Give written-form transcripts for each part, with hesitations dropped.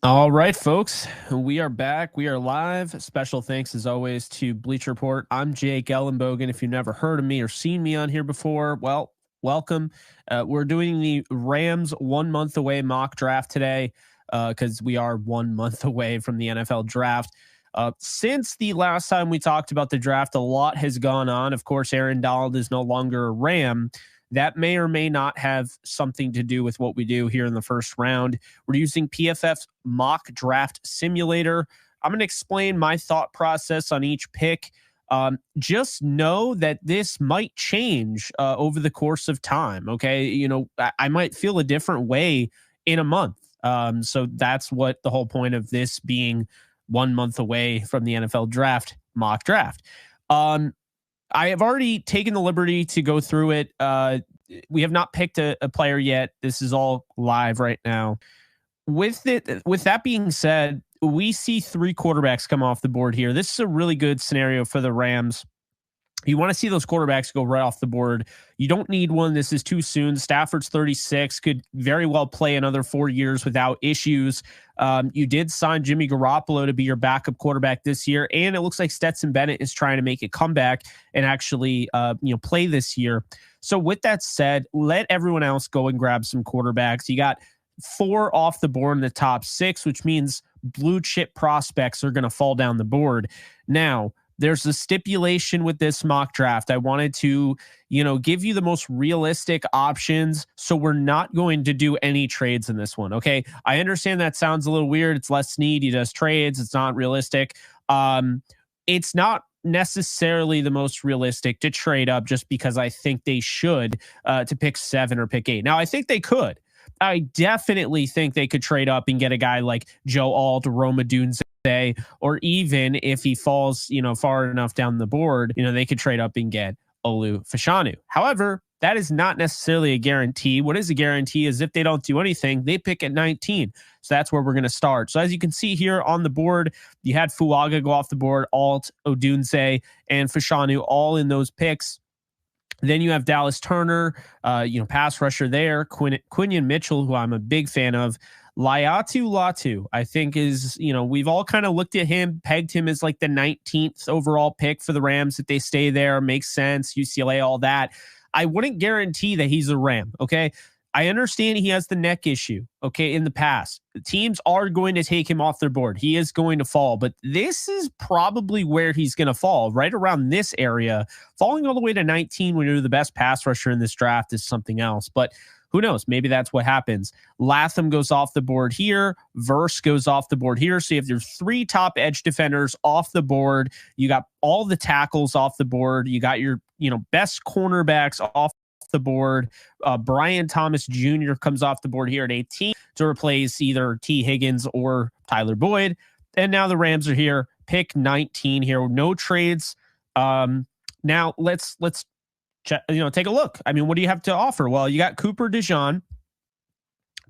All right, folks, we are back. We are live. Special thanks, as always, to Bleacher Report. I'm Jake Ellenbogen. If you've never heard of me or seen me on here before, well, welcome. We're doing the Rams 1 month away mock draft today because we are 1 month away from the NFL draft. Since the last time we talked about the draft, a lot has gone on. Of course, Aaron Donald is no longer a Ram. That may or may not have something to do with what we do here in the first round. We're using PFF's mock draft simulator. I'm going to explain my thought process on each pick. Just know that this might change over the course of time. Okay. I might feel a different way in a month. So that's what the whole point of this being 1 month away from the NFL draft mock draft. I have already taken the liberty to go through it. We have not picked a player yet. This is all live right now. With that being said, we see three quarterbacks come off the board here. This is a really good scenario for the Rams. You want to see those quarterbacks go right off the board. You don't need one. This is too soon. Stafford's 36, could very well play another 4 years without issues. You did sign Jimmy Garoppolo to be your backup quarterback this year, and it looks like Stetson Bennett is trying to make a comeback and actually play this year. So with that said, let everyone else go and grab some quarterbacks. You got four off the board in the top six, which means blue chip prospects are going to fall down the board. Now, there's a stipulation with this mock draft. I wanted to, give you the most realistic options. So we're not going to do any trades in this one. Okay. I understand that sounds a little weird. It's Les Snead. He does trades. It's not realistic. It's not necessarily the most realistic to trade up just because I think they should to pick 7 or pick 8. Now, I think they could. I definitely think they could trade up and get a guy like Joe Alt, Roma Dunze, or even if he falls, far enough down the board, they could trade up and get Olu Fashanu. However, that is not necessarily a guarantee. What is a guarantee is if they don't do anything, they pick at 19. So that's where we're going to start. So as you can see here on the board, you had Fuaga go off the board, Alt, Odunze, and Fashanu all in those picks. Then you have Dallas Turner, pass rusher there. Quinion Mitchell, who I'm a big fan of. Latu, I think is, we've all kind of looked at him, pegged him as like the 19th overall pick for the Rams. If they stay there, makes sense. UCLA, all that. I wouldn't guarantee that he's a Ram. Okay. I understand he has the neck issue. Okay. In the past, the teams are going to take him off their board. He is going to fall, but this is probably where he's going to fall, right around this area. Falling all the way to 19 when you're the best pass rusher in this draft is something else. But who knows? Maybe that's what happens. Latham goes off the board here. Verse goes off the board here. So you have your 3 top edge defenders off the board. You got all the tackles off the board. You got your, best cornerbacks off the board. Brian Thomas Jr. comes off the board here at 18 to replace either T. Higgins or Tyler Boyd. And now the Rams are here. Pick 19 here. No trades. Now let's take a look. I mean, what do you have to offer? Well, you got Cooper DeJean.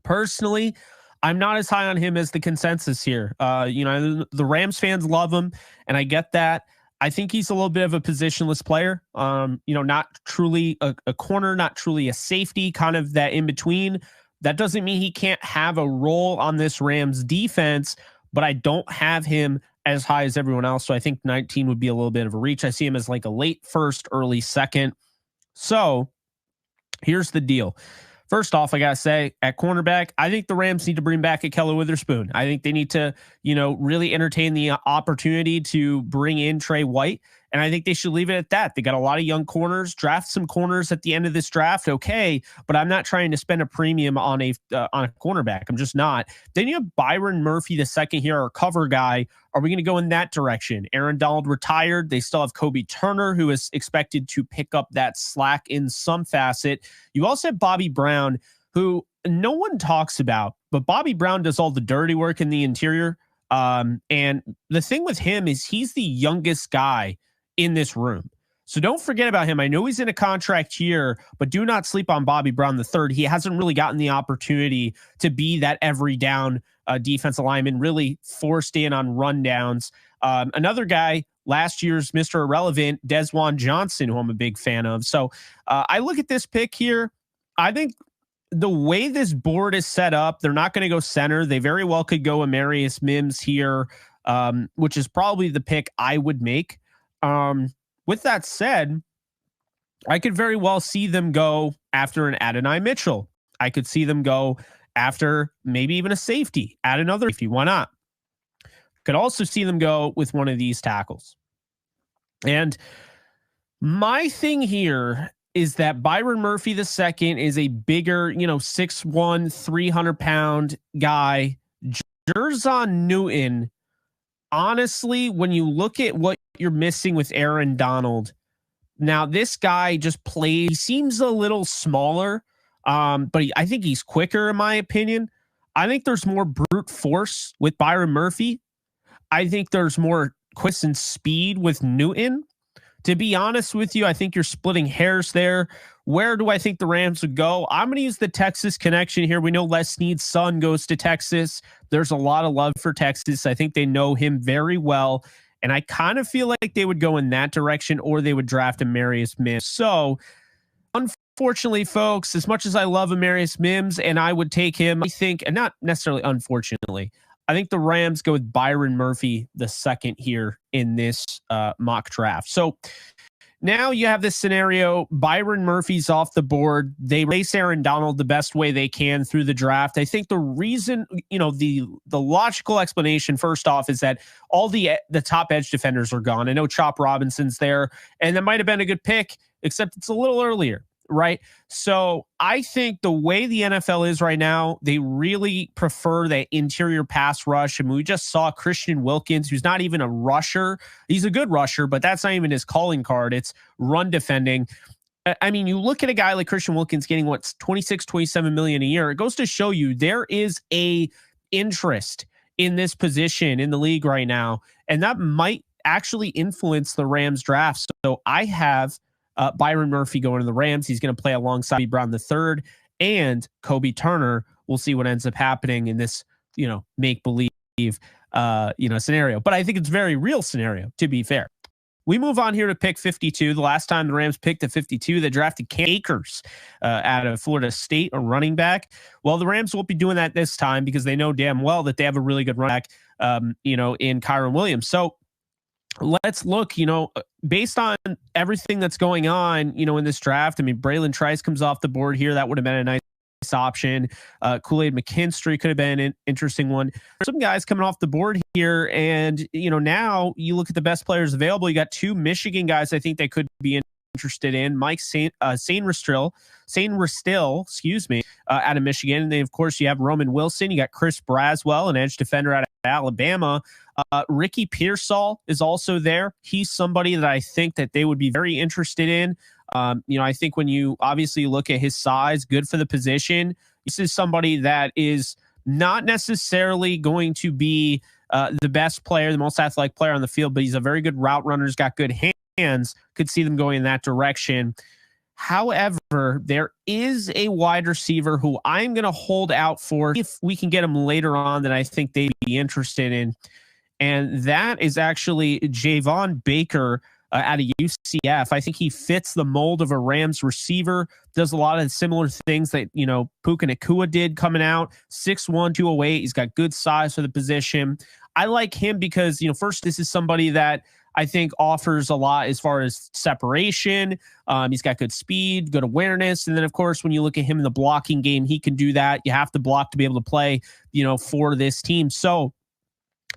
Personally, I'm not as high on him as the consensus here. The Rams fans love him, and I get that. I think he's a little bit of a positionless player. Not truly a corner, not truly a safety, kind of that in between. That doesn't mean he can't have a role on this Rams defense, but I don't have him as high as everyone else. So I think 19 would be a little bit of a reach. I see him as like a late first, early second. So here's the deal. First off, I got to say, at cornerback, I think the Rams need to bring back a Keller Witherspoon. I think they need to, really entertain the opportunity to bring in Trey White. And I think they should leave it at that. They got a lot of young corners. Draft some corners at the end of this draft, okay. But I'm not trying to spend a premium on a cornerback. I'm just not. Then you have Byron Murphy, the second here, our cover guy. Are we going to go in that direction? Aaron Donald retired. They still have Kobe Turner, who is expected to pick up that slack in some facet. You also have Bobby Brown, who no one talks about, but Bobby Brown does all the dirty work in the interior. And the thing with him is he's the youngest guy in this room. So don't forget about him. I know he's in a contract year, but do not sleep on Bobby Brown III. He hasn't really gotten the opportunity to be that every down defensive lineman, really forced in on rundowns. Another guy, last year's Mr. Irrelevant, Desjuan Johnson, who I'm a big fan of. So I look at this pick here. I think the way this board is set up, they're not going to go center. They very well could go Amarius Mims here, which is probably the pick I would make. With that said, I could very well see them go after an Adonai Mitchell. I could see them go after maybe even a safety, add another safety. Why not? Could also see them go with one of these tackles. And my thing here is that Byron Murphy II is a bigger, 6'1", 300-pound guy. Jerzon Newton, honestly, when you look at what you're missing with Aaron Donald, now this guy just plays, he seems a little smaller, but I think he's quicker in my opinion. I think there's more brute force with Byron Murphy. I think there's more quick and speed with Newton. To be honest with you, I think you're splitting hairs there. Where do I think the Rams would go? I'm going to use the Texas connection here. We know Les Snead's son goes to Texas. There's a lot of love for Texas. I think they know him very well. And I kind of feel like they would go in that direction, or they would draft Amarius Mims. So, unfortunately, folks, as much as I love Amarius Mims and I would take him, I think, and not necessarily unfortunately, I think the Rams go with Byron Murphy II here in this mock draft. So now you have this scenario. Byron Murphy's off the board. They race Aaron Donald the best way they can through the draft. I think the reason, the logical explanation first off is that all the top edge defenders are gone. I know Chop Robinson's there, and that might have been a good pick, except it's a little earlier. Right. So I think the way the NFL is right now, they really prefer that interior pass rush. I mean, we just saw Christian Wilkins, who's not even a rusher. He's a good rusher, but that's not even his calling card. It's run defending. I mean, you look at a guy like Christian Wilkins getting 26, 27 million a year. It goes to show you there is a interest in this position in the league right now. And that might actually influence the Rams draft. So I have Byron Murphy going to the Rams. He's going to play alongside Brown III and Kobe Turner. We'll see what ends up happening in this, make-believe, scenario. But I think it's a very real scenario, to be fair. We move on here to pick 52. The last time the Rams picked at 52, they drafted Cam Akers out of Florida State, a running back. Well, the Rams won't be doing that this time because they know damn well that they have a really good running back, in Kyron Williams. So let's look, based on everything that's going on, in this draft. I mean, Braylon Trice comes off the board here. That would have been a nice option. Kool-Aid McKinstry could have been an interesting one. Some guys coming off the board here, and now you look at the best players available. You got two Michigan guys I think they could be interested in. Mike Saint Ristil, out of Michigan. And then, of course, you have Roman Wilson. You got Chris Braswell, an edge defender out of Alabama. Ricky Pearsall is also there. He's somebody that I think that they would be very interested in. I think when you obviously look at his size, good for the position. This is somebody that is not necessarily going to be the best player, the most athletic player on the field, but he's a very good route runner. He's got good hands. Could see them going in that direction. However, there is a wide receiver who I'm going to hold out for if we can get him later on that I think they'd be interested in. And that is actually Javon Baker out of UCF. I think he fits the mold of a Rams receiver, does a lot of similar things that, Puka Nacua did coming out, 6'1", 208. He's got good size for the position. I like him because, first, this is somebody that I think offers a lot as far as separation. He's got good speed, good awareness. And then, of course, when you look at him in the blocking game, he can do that. You have to block to be able to play, for this team. So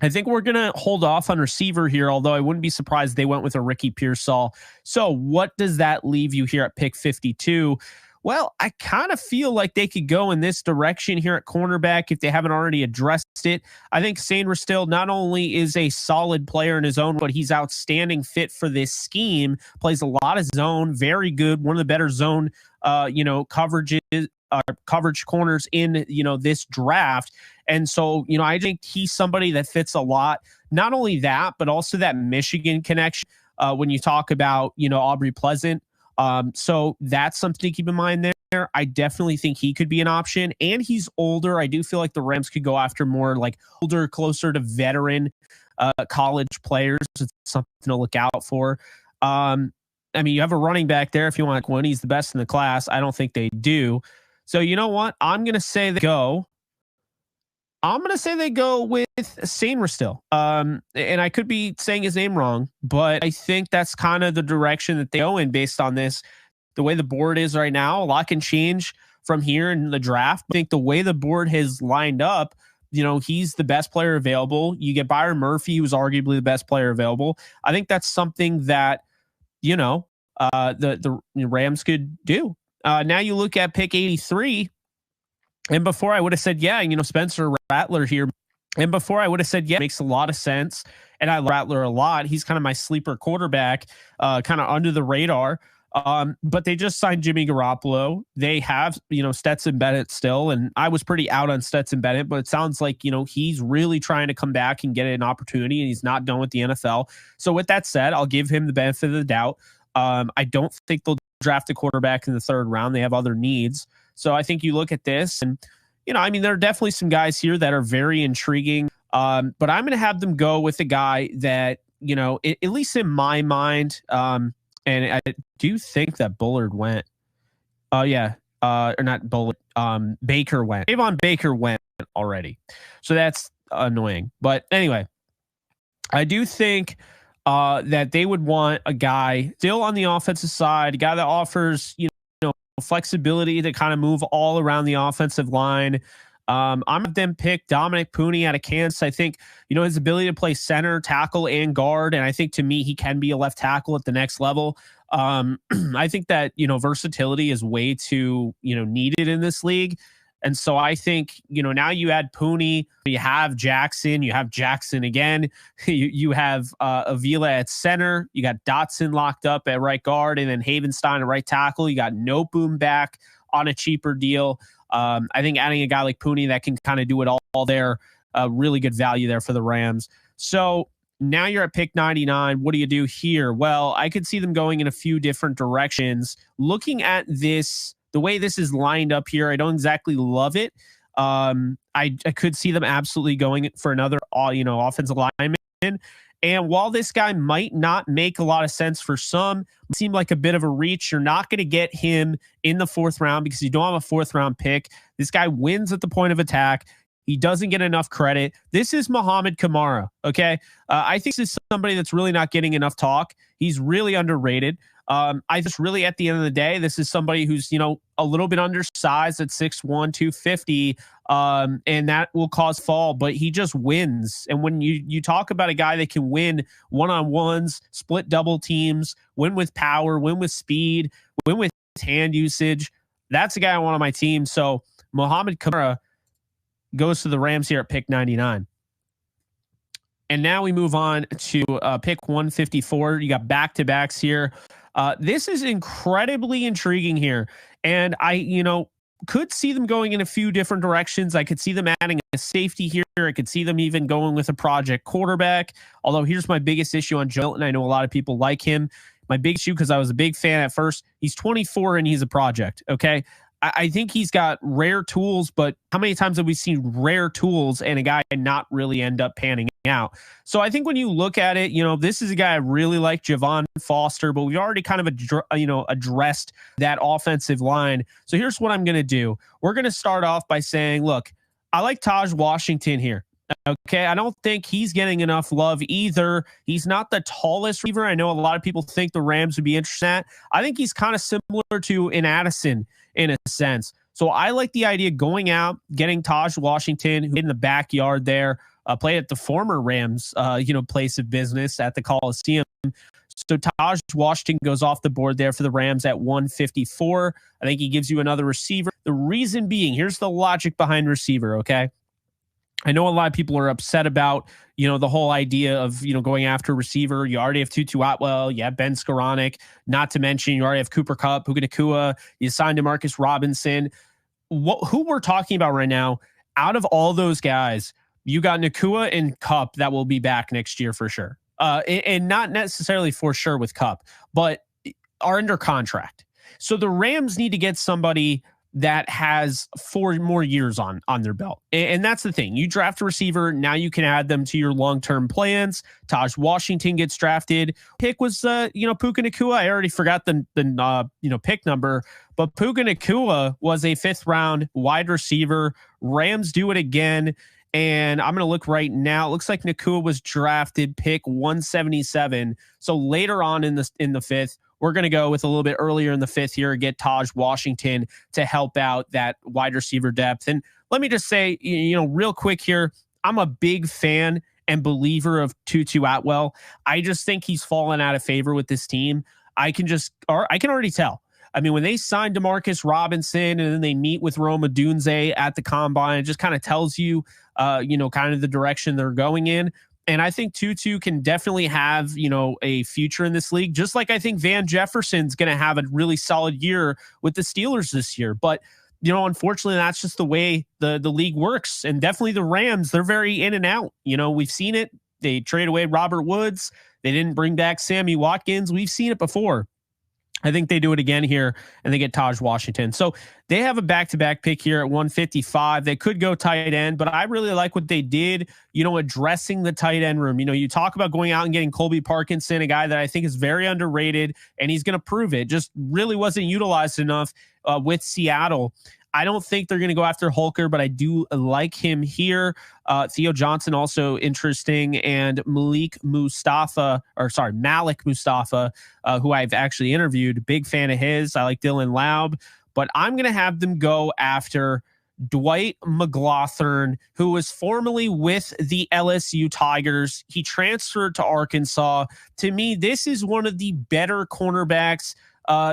I think we're going to hold off on receiver here, although I wouldn't be surprised if they went with a Ricky Pearsall. So what does that leave you here at pick 52? Well, I kind of feel like they could go in this direction here at cornerback if they haven't already addressed it. I think Saint Ristil not only is a solid player in his own, but he's outstanding fit for this scheme, plays a lot of zone, very good, one of the better zone, coverage corners in, this draft. And so, I think he's somebody that fits a lot. Not only that, but also that Michigan connection when you talk about, Aubrey Pleasant. So that's something to keep in mind there. I definitely think he could be an option, and he's older. I do feel like the Rams could go after more like older, closer to veteran college players. It's something to look out for. You have a running back there if you want one. He's the best in the class. I don't think they do. So you know what? I'm going to say they go with Sainristil. Still. And I could be saying his name wrong, but I think that's kind of the direction that they go in based on this. The way the board is right now, a lot can change from here in the draft. I think the way the board has lined up, he's the best player available. You get Byron Murphy, who's arguably the best player available. I think that's something that, the Rams could do. Now you look at pick 83, and before I would have said, yeah, Spencer Rattler here. And before I would have said, yeah, it makes a lot of sense. And I like Rattler a lot. He's kind of my sleeper quarterback, kind of under the radar. But they just signed Jimmy Garoppolo. They have, Stetson Bennett still. And I was pretty out on Stetson Bennett, but it sounds like, he's really trying to come back and get an opportunity, and he's not done with the NFL. So with that said, I'll give him the benefit of the doubt. I don't think they'll draft a quarterback in the third round. They have other needs. So I think you look at this and, there are definitely some guys here that are very intriguing. But I'm going to have them go with a guy that, at least in my mind, and I do think that Bullard went. Oh, yeah. Or not Bullard. Baker went. Avon Baker went already. So that's annoying. But anyway, I do think that they would want a guy still on the offensive side, a guy that offers, flexibility to kind of move all around the offensive line. I'm going to pick Dominic Pooney out of Kansas. I think, his ability to play center, tackle, and guard. And I think to me, he can be a left tackle at the next level. I think that, versatility is way too, needed in this league. And so I think, now you add Pooney, you have Jackson again. You have Avila at center. You got Dotson locked up at right guard, and then Havenstein at right tackle. You got Noteboom back on a cheaper deal. I think adding a guy like Pooney that can kind of do it all there, really good value there for the Rams. So now you're at pick 99. What do you do here? Well, I could see them going in a few different directions. Looking at this, the way this is lined up here, I don't exactly love it. I could see them absolutely going for another, offensive lineman. And while this guy might not make a lot of sense for some, seem like a bit of a reach, you're not going to get him in the fourth round because you don't have a fourth round pick. This guy wins at the point of attack. He doesn't get enough credit. This is Muhammad Kamara. Okay. I think this is somebody that's really not getting enough talk. He's really underrated. I just really, at the end of the day, this is somebody who's, a little bit undersized at 6'1", 250, and that will cause fall, but he just wins. And when you talk about a guy that can win one-on-ones, split double teams, win with power, win with speed, win with hand usage, that's the guy I want on my team. So Muhammad Kamara goes to the Rams here at pick 99. And now we move on to pick 154. You got back-to-backs here. This is incredibly intriguing here. And I, could see them going in a few different directions. I could see them adding a safety here. I could see them even going with a project quarterback. Although here's my biggest issue on Joe Milton. I know a lot of people like him. My big issue, because I was a big fan at first, he's 24 and he's a project. Okay. I think he's got rare tools, but how many times have we seen rare tools and a guy not really end up panning out? So I think when you look at it, this is a guy I really like, Javon Foster, but we've already kind of, addressed that offensive line. So here's what I'm going to do. We're going to start off by saying, look, I like Taj Washington here. Okay, I don't think he's getting enough love either. He's not the tallest receiver. I know a lot of people think the Rams would be interested in that. I think he's kind of similar to an Addison in a sense. So I like the idea of going out, getting Taj Washington, who in the backyard there, played at the former Rams, place of business at the Coliseum. So Taj Washington goes off the board there for the Rams at 154. I think he gives you another receiver. The reason being, here's the logic behind receiver, okay? I know a lot of people are upset about, the whole idea of, going after receiver. You already have Tutu Atwell. You have Ben Skoranek. Not to mention, you already have Cooper Kupp, Puka Nacua. You signed DeMarcus Robinson. Who we're talking about right now, out of all those guys, you got Nacua and Kupp that will be back next year for sure. And not necessarily for sure with Kupp, but are under contract. So the Rams need to get somebody that has 4 more years on their belt. And that's the thing. You draft a receiver, now you can add them to your long-term plans. Taj Washington gets drafted. Pick was, Puka Nacua. I already forgot the pick number, But Puka Nacua was a 5th round wide receiver. Rams do it again. And I'm going to look right now. It looks like Nacua was drafted pick 177. So later on in the 5th, we're going to go with a little bit earlier in the 5th here and get Taj Washington to help out that wide receiver depth. And let me just say, real quick here, I'm a big fan and believer of Tutu Atwell. I just think he's fallen out of favor with this team. I can already tell. I mean, when they signed Demarcus Robinson and then they meet with Rome Odunze at the combine, it just kind of tells you, kind of the direction they're going in. And I think Tutu can definitely have, a future in this league, just like I think Van Jefferson's going to have a really solid year with the Steelers this year. But, unfortunately, that's just the way the league works. And definitely the Rams, they're very in and out. We've seen it. They trade away Robert Woods. They didn't bring back Sammy Watkins. We've seen it before. I think they do it again here, and they get Taj Washington. So they have a back-to-back pick here at 155. They could go tight end, but I really like what they did, addressing the tight end room. You talk about going out and getting Colby Parkinson, a guy that I think is very underrated, and he's going to prove it. Just really wasn't utilized enough with Seattle. I don't think they're going to go after Holker, but I do like him here. Theo Johnson, also interesting. And Malik Mustafa, who I've actually interviewed, big fan of his. I like Dylan Laub, but I'm going to have them go after Dwight McGlothern, who was formerly with the LSU Tigers. He transferred to Arkansas. To me, this is one of the better cornerbacks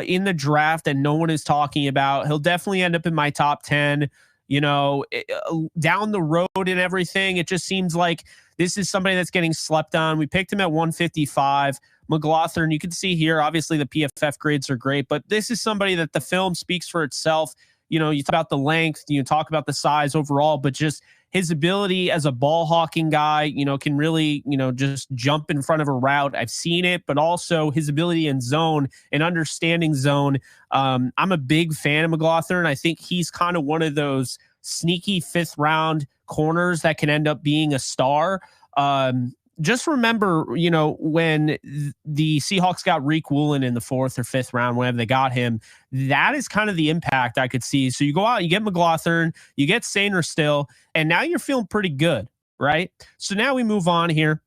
in the draft that no one is talking about. He'll definitely end up in my top 10, down the road and everything. It just seems like this is somebody that's getting slept on. We picked him at 155. McGlothern, you can see here, obviously the PFF grades are great, but this is somebody that the film speaks for itself. You talk about the length, you talk about the size overall, but just his ability as a ball hawking guy, can really, just jump in front of a route. I've seen it, but also his ability in zone and understanding zone. I'm a big fan of McGlothern. I think he's kind of one of those sneaky 5th round corners that can end up being a star. Just remember, when the Seahawks got Reek Woolen in the 4th or 5th round, whenever they got him, that is kind of the impact I could see. So you go out, you get McGlothern, you get Sainer still, and now you're feeling pretty good, right? So now we move on here,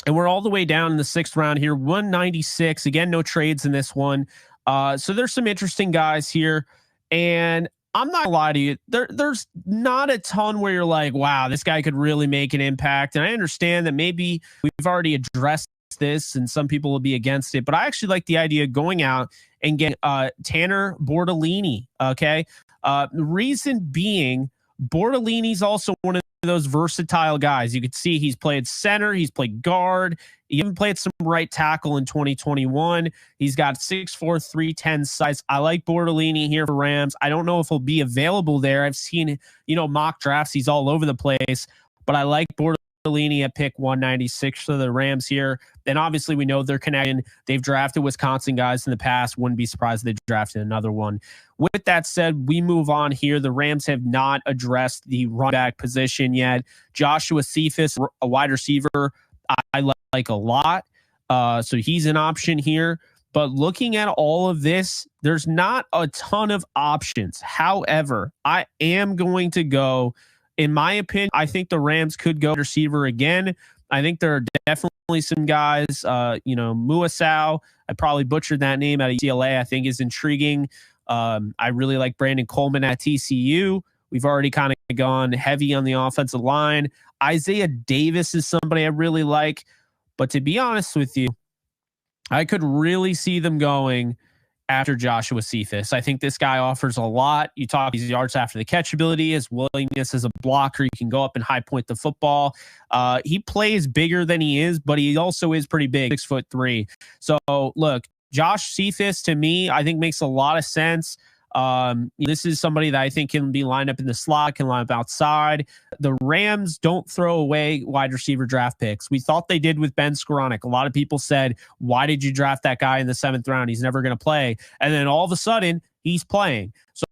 and we're all the way down in the 6th round here, 196. Again, no trades in this one. So there's some interesting guys here, and I'm not gonna lie to you. There's not a ton where you're like, wow, this guy could really make an impact. And I understand that maybe we've already addressed this and some people will be against it, but I actually like the idea of going out and getting Tanner Bortolini. Okay. The reason being, Bortolini's also one of those versatile guys. You could see he's played center, he's played guard, he even played some right tackle in 2021. He's got 6'4", 310 size. I like Bortolini here for Rams. I don't know if he'll be available there. I've seen, mock drafts. He's all over the place, but I like Bortolini at pick 196 for the Rams here. And obviously we know they're connected. They've drafted Wisconsin guys in the past. Wouldn't be surprised if they drafted another one. With that said, we move on here. The Rams have not addressed the running back position yet. Joshua Cephas, a wide receiver, I like a lot. So he's an option here. But looking at all of this, there's not a ton of options. However, I am going to go, in my opinion, I think the Rams could go receiver again. I think there are definitely some guys, Muasau, I probably butchered that name out of UCLA, I think is intriguing. I really like Brandon Coleman at TCU. We've already kind of gone heavy on the offensive line. Isaiah Davis is somebody I really like. But to be honest with you, I could really see them going after Joshua Cephas. I think this guy offers a lot. You talk his yards after the catch ability, his willingness as a blocker. He can go up and high point the football. He plays bigger than he is, but he also is pretty big, 6'3". So look, Josh Cephas to me, I think makes a lot of sense. This is somebody that I think can be lined up in the slot, can line up outside. The Rams don't throw away wide receiver draft picks. We thought they did with Ben Skoranek. A lot of people said, why did you draft that guy in the 7th round? He's never going to play. And then all of a sudden, he's playing. So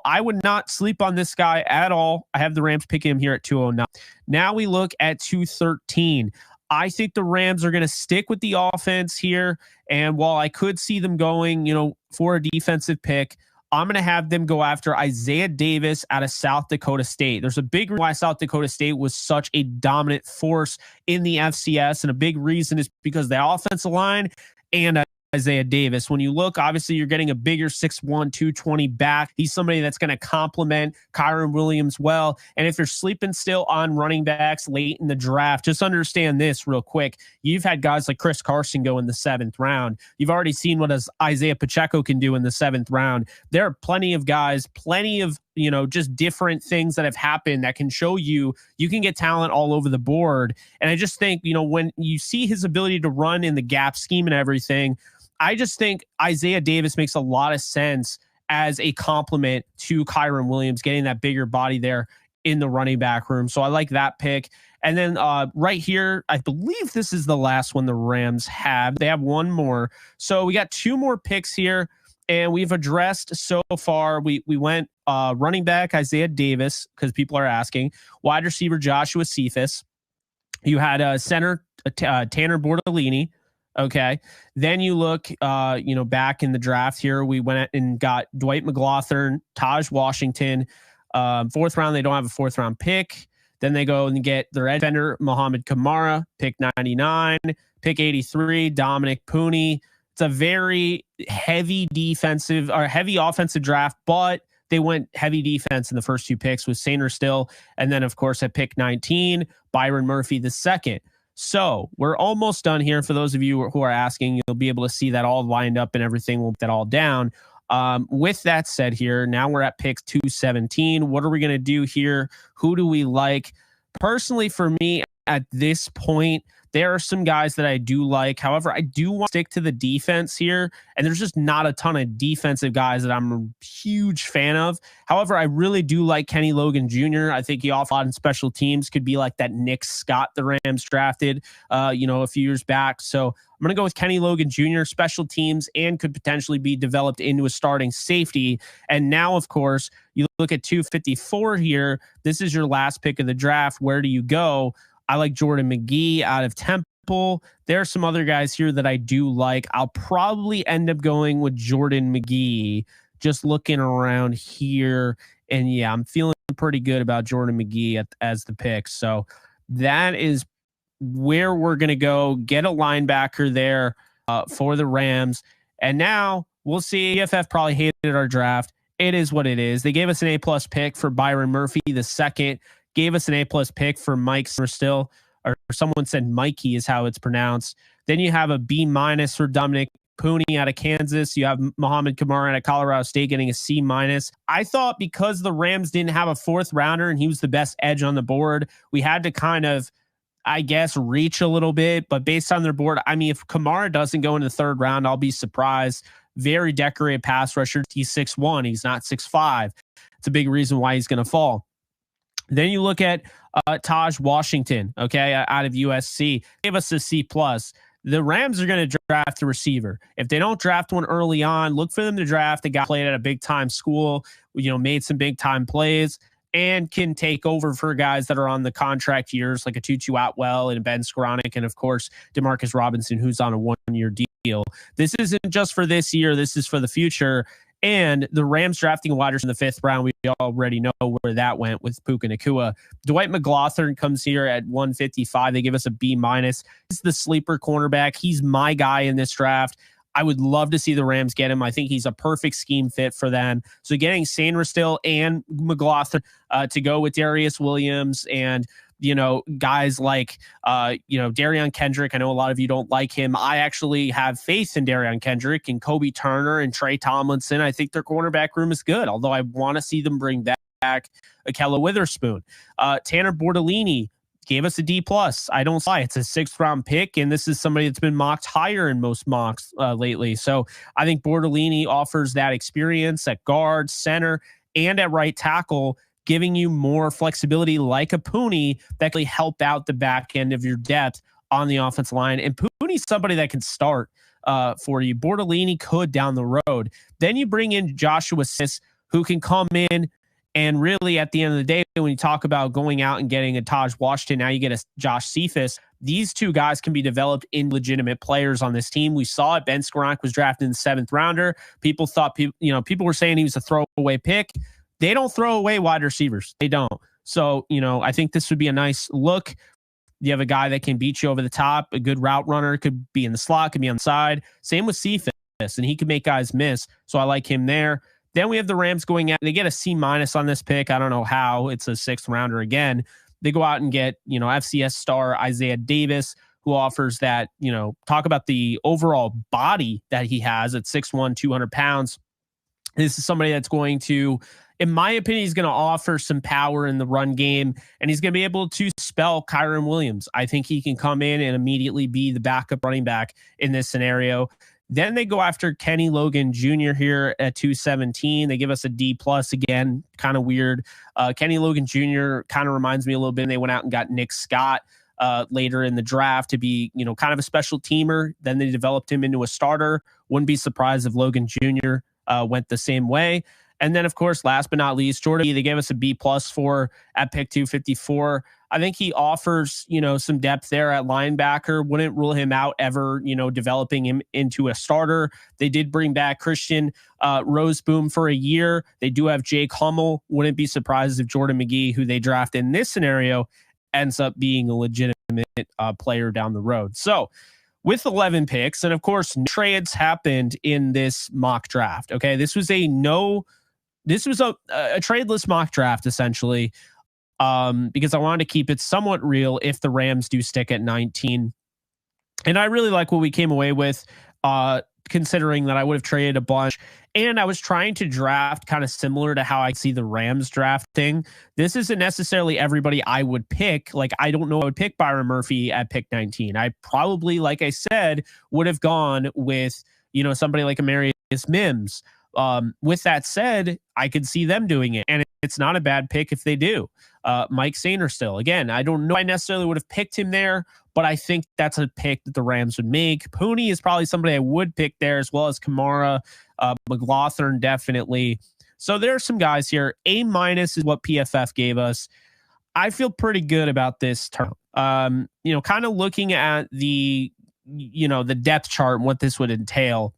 I would not sleep on this guy at all. I have the Rams picking him here at 209. Now we look at 213. I think the Rams are going to stick with the offense here. And while I could see them going, for a defensive pick, I'm going to have them go after Isaiah Davis out of South Dakota State. There's a big reason why South Dakota State was such a dominant force in the FCS, and a big reason is because the offensive line and Isaiah Davis. When you look, obviously, you're getting a bigger 6'1", 220 back. He's somebody that's going to complement Kyron Williams well. And if you're sleeping still on running backs late in the draft, just understand this real quick. You've had guys like Chris Carson go in the 7th round. You've already seen what Isaiah Pacheco can do in the 7th round. There are plenty of guys, plenty of just different things that have happened that can show you can get talent all over the board. And I just think, when you see his ability to run in the gap scheme and everything, I just think Isaiah Davis makes a lot of sense as a complement to Kyron Williams, getting that bigger body there in the running back room. So I like that pick. And then right here, I believe this is the last one the Rams have. They have one more. So we got 2 more picks here, and we've addressed so far. We went running back Isaiah Davis, because people are asking. Wide receiver Joshua Cephas. You had center Tanner Bortolini. Okay. Then you look, back in the draft here, we went and got Dwight McLaughlin, Taj Washington. 4th round, they don't have a 4th round pick. Then they go and get their edge defender, Muhammad Kamara, pick 99, pick 83, Dominic Pooney. It's a very heavy offensive draft, but they went heavy defense in the first 2 picks with Sainer Still. And then, of course, at pick 19, Byron Murphy II. So we're almost done here. For those of you who are asking, you'll be able to see that all lined up and everything. We'll put that all down. With that said here, now we're at pick 217. What are we going to do here? Who do we like? Personally, for me, at this point, there are some guys that I do like. However, I do want to stick to the defense here, and there's just not a ton of defensive guys that I'm a huge fan of. However, I really do like Kenny Logan Jr. I think he offers a lot in special teams, could be like that Nick Scott the Rams drafted, a few years back. So I'm going to go with Kenny Logan Jr., special teams, and could potentially be developed into a starting safety. And now, of course, you look at 254 here. This is your last pick of the draft. Where do you go? I like Jordan McGee out of Temple. There are some other guys here that I do like. I'll probably end up going with Jordan McGee, just looking around here. And yeah, I'm feeling pretty good about Jordan McGee as the pick. So that is where we're going to go. Get a linebacker there for the Rams. And now we'll see. EFF probably hated our draft. It is what it is. They gave us an A+ pick for Byron Murphy II. Gave us an A+ pick for Mike Still, or someone said Mikey is how it's pronounced. Then you have a B- for Dominic Pooney out of Kansas. You have Muhammad Kamara out of Colorado State getting a C-. I thought because the Rams didn't have a 4th rounder and he was the best edge on the board, we had to kind of, I guess, reach a little bit. But based on their board, I mean, if Kamara doesn't go in the 3rd round, I'll be surprised. Very decorated pass rusher. He's 6'1". He's not 6'5". It's a big reason why he's going to fall. Then you look at Taj Washington, okay, out of USC. Gave us a C+. The Rams are going to draft a receiver. If they don't draft one early on, look for them to draft a guy who played at a big-time school, made some big-time plays, and can take over for guys that are on the contract years, like a Tutu Atwell and Ben Skoranek, and, of course, Demarcus Robinson, who's on a 1-year deal. This isn't just for this year. This is for the future. And the Rams drafting a wide receiver in the 5th round, we already know where that went with Puka Nacua. Dwight McLaughlin comes here at 155. They give us a B-. He's the sleeper cornerback. He's my guy in this draft. I would love to see the Rams get him. I think he's a perfect scheme fit for them. So getting Sainer Still and McLaughlin to go with Darius Williams and guys like, Darion Kendrick. I know a lot of you don't like him. I actually have faith in Darion Kendrick and Kobe Turner and Trey Tomlinson. I think their cornerback room is good, although I want to see them bring back Akella Witherspoon. Tanner Bortolini gave us a D+. I don't lie. It's a 6th round pick, and this is somebody that's been mocked higher in most mocks lately. So I think Bortolini offers that experience at guard, center, and at right tackle, giving you more flexibility like a Pooney that can help out the back end of your depth on the offensive line. And Pooney's somebody that can start for you. Bortolini could down the road. Then you bring in Joshua Sis, who can come in and really at the end of the day, when you talk about going out and getting a Taj Washington, now you get a Josh Cephas. these two guys can be developed in legitimate players on this team. We saw it. Ben Skoranek was drafted in the 7th rounder. People thought, people were saying he was a throwaway pick. They don't throw away wide receivers. They don't. So, I think this would be a nice look. You have a guy that can beat you over the top, a good route runner, could be in the slot, could be on the side. Same with Cephas, and he could make guys miss. So I like him there. Then we have the Rams going out. They get a C- on this pick. I don't know how. It's a 6th rounder again. They go out and get, FCS star Isaiah Davis, who offers that, talk about the overall body that he has at 6'1", 200 pounds. This is somebody that's going to, in my opinion, he's going to offer some power in the run game, and he's going to be able to spell Kyren Williams. I think he can come in and immediately be the backup running back in this scenario. Then they go after Kenny Logan Jr. here at 217. They give us a D+ again, kind of weird. Kenny Logan Jr. kind of reminds me a little bit. They went out and got Nick Scott later in the draft to be, kind of a special teamer. Then they developed him into a starter. Wouldn't be surprised if Logan Jr. Went the same way. And then, of course, last but not least, Jordan, they gave us a B+ for at pick 254. I think he offers, some depth there at linebacker. Wouldn't rule him out ever, developing him into a starter. They did bring back Christian Roseboom for a year. They do have Jake Hummel. Wouldn't be surprised if Jordan McGee, who they draft in this scenario, ends up being a legitimate player down the road. So with 11 picks, and of course, no trades happened in this mock draft. Okay, this was a tradeless mock draft, essentially, because I wanted to keep it somewhat real if the Rams do stick at 19. And I really like what we came away with, considering that I would have traded a bunch. And I was trying to draft kind of similar to how I see the Rams drafting. This isn't necessarily everybody I would pick. Like, I don't know I would pick Byron Murphy at pick 19. I probably, like I said, would have gone with, somebody like Amarius Mims. With that said, I could see them doing it, and it's not a bad pick if they do. Mike Sainristil, again, I don't know I necessarily would have picked him there, but I think that's a pick that the Rams would make. Pooney is probably somebody I would pick there, as well as Kamara, McLaughlin, definitely. So there are some guys here. A- is what PFF gave us. I feel pretty good about this term. Kind of looking at the depth chart and what this would entail.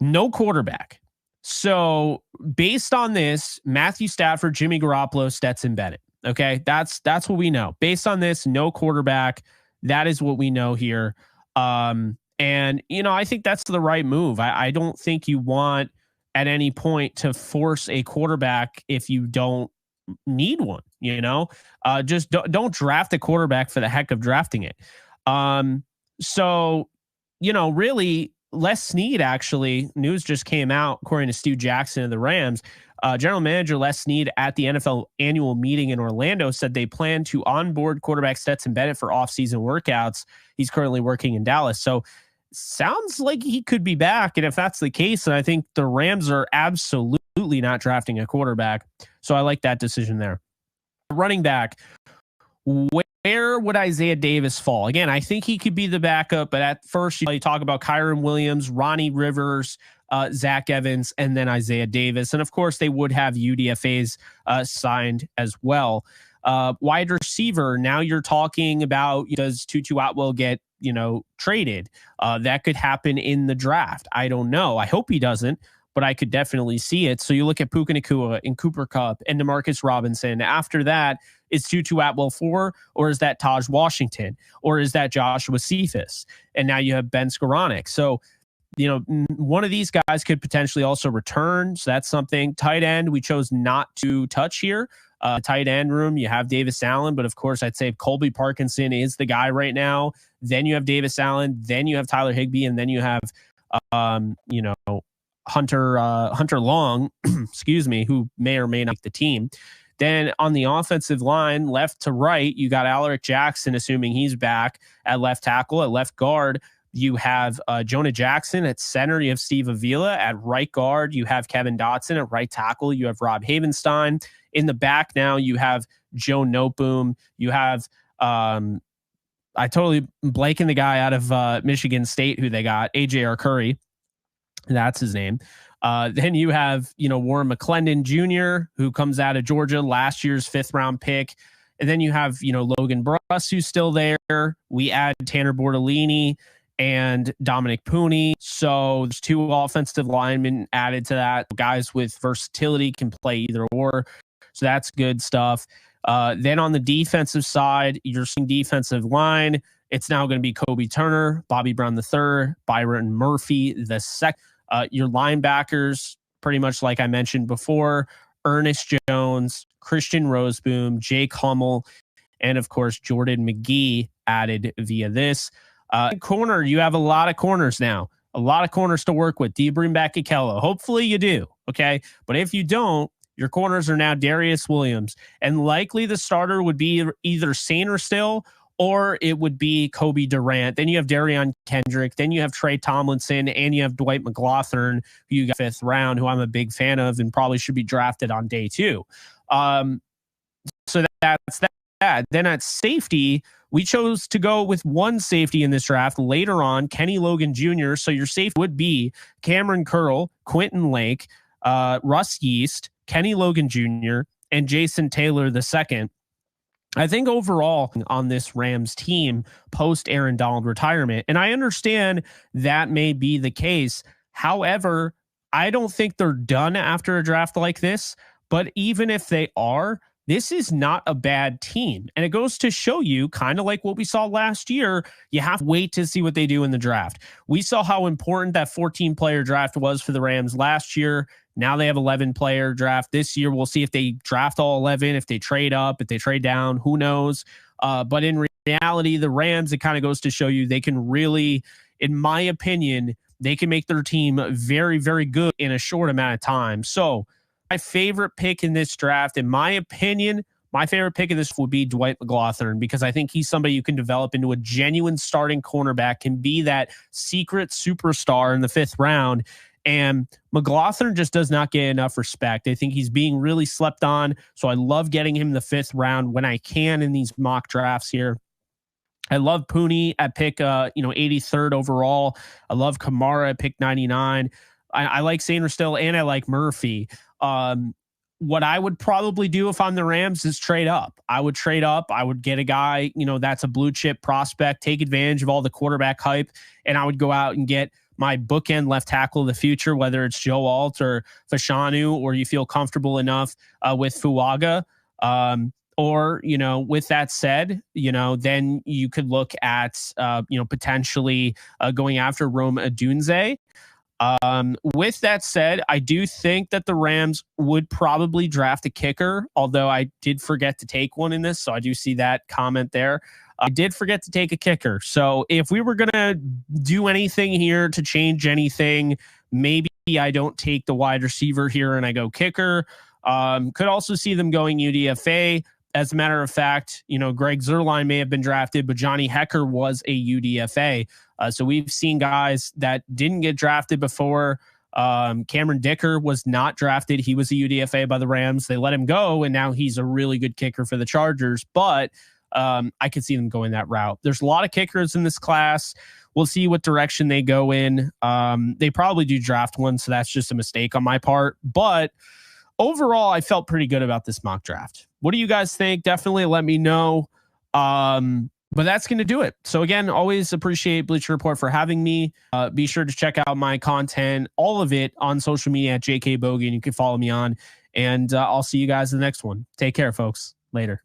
No quarterback. So based on this, Matthew Stafford, Jimmy Garoppolo, Stetson Bennett. Okay, that's what we know. Based on this, no quarterback. That is what we know here. And I think that's the right move. I don't think you want at any point to force a quarterback if you don't need one. Just don't draft a quarterback for the heck of drafting it. Really. Les Snead, actually, news just came out, according to Stu Jackson of the Rams. General Manager Les Snead at the NFL annual meeting in Orlando said they plan to onboard quarterback Stetson Bennett for offseason workouts. He's currently working in Dallas. So sounds like he could be back. And if that's the case, then I think the Rams are absolutely not drafting a quarterback. So I like that decision there. Running back, where would Isaiah Davis fall? Again, I think he could be the backup, but at first you talk about Kyren Williams, Ronnie Rivers, Zach Evans, and then Isaiah Davis. And of course, they would have UDFAs signed as well. Wide receiver, now you're talking about, does Tutu Atwell get, traded? That could happen in the draft. I don't know. I hope he doesn't, but I could definitely see it. So you look at Puka Nacua and Cooper Kupp and DeMarcus Robinson. After that, is Tutu Atwell 4, or is that Taj Washington, or is that Joshua Cephas? And now you have Ben Skoranek. So, one of these guys could potentially also return. So that's something. Tight end, we chose not to touch here. Tight end room, you have Davis Allen, but of course I'd say Colby Parkinson is the guy right now. Then you have Davis Allen, then you have Tyler Higbee, and then you have, Hunter Long, excuse me, who may or may not make the team. Then on the offensive line, left to right, you got Alaric Jackson, assuming he's back at left tackle. At left guard, you have Jonah Jackson. At center, you have Steve Avila. At right guard, you have Kevin Dotson. At right tackle, you have Rob Havenstein. In the back now, you have Joe Noteboom. You have, I totally blanking the guy out of Michigan State who they got, A.J. Arcuri. That's his name. Then you have, Warren McClendon Jr., who comes out of Georgia, last year's 5th round pick. And then you have, Logan Bruss, who's still there. We add Tanner Bortolini and Dominic Pooney. So there's 2 offensive linemen added to that. Guys with versatility can play either or. So that's good stuff. Then on the defensive side, you're seeing defensive line. It's now going to be Kobe Turner, Bobby Brown III, Byron Murphy the second. Your linebackers, pretty much like I mentioned before, Ernest Jones, Christian Roseboom, Jake Hummel, and of course, Jordan McGee added via this. Corner, you have a lot of corners now, a lot of corners to work with. Do you bring back Akello? Hopefully you do, okay? But if you don't, your corners are now Darius Williams, and likely the starter would be either Sainer still, or it would be Kobe Durant. Then you have Darion Kendrick. Then you have Trey Tomlinson, and you have Dwight McLaughlin, who you got 5th round, who I'm a big fan of and probably should be drafted on day 2. So that's that. Then at safety, we chose to go with one safety in this draft later on, Kenny Logan Jr. So your safety would be Cameron Curl, Quentin Lake, Russ Yeast, Kenny Logan Jr., and Jason Taylor II. I think overall on this Rams team post Aaron Donald retirement, and I understand that may be the case. However, I don't think they're done after a draft like this. But even if they are, this is not a bad team. And it goes to show you, kind of like what we saw last year, you have to wait to see what they do in the draft. We saw how important that 14-player draft was for the Rams last year. Now they have 11-player draft. This year, we'll see if they draft all 11, if they trade up, if they trade down, who knows? But in reality, the Rams, it kind of goes to show you they can really, in my opinion, they can make their team very, very good in a short amount of time. So my favorite pick in this draft, in my opinion, my favorite pick in this would be Dwight McLaughlin, because I think he's somebody you can develop into a genuine starting cornerback, can be that secret superstar in the 5th round. And McLaughlin just does not get enough respect. I think he's being really slept on. So I love getting him in the 5th round when I can in these mock drafts here. I love Pooney at pick 83rd overall. I love Kamara at pick 99. I like Sainer still, and I like Murphy. What I would probably do if I'm the Rams is trade up. I would trade up. I would get a guy, that's a blue chip prospect, take advantage of all the quarterback hype, and I would go out and get my bookend left tackle of the future, whether it's Joe Alt or Fashanu, or you feel comfortable enough with Fuaga. Or, with that said, then you could look at, potentially going after Rome Odunze. With that said, I do think that the Rams would probably draft a kicker, although I did forget to take one in this. So I do see that comment there. I did forget to take a kicker. So if we were going to do anything here to change anything, maybe I don't take the wide receiver here and I go kicker. Could also see them going UDFA. As a matter of fact, Greg Zuerlein may have been drafted, but Johnny Hecker was a UDFA. So we've seen guys that didn't get drafted before. Cameron Dicker was not drafted. He was a UDFA by the Rams. They let him go, and now he's a really good kicker for the Chargers. But I could see them going that route. There's a lot of kickers in this class. We'll see what direction they go in. They probably do draft one, so that's just a mistake on my part. But overall, I felt pretty good about this mock draft. What do you guys think? Definitely let me know. But that's going to do it. So again, always appreciate Bleacher Report for having me. Be sure to check out my content, all of it on social media at JK Bogan. You can follow me on, and I'll see you guys in the next one. Take care, folks. Later.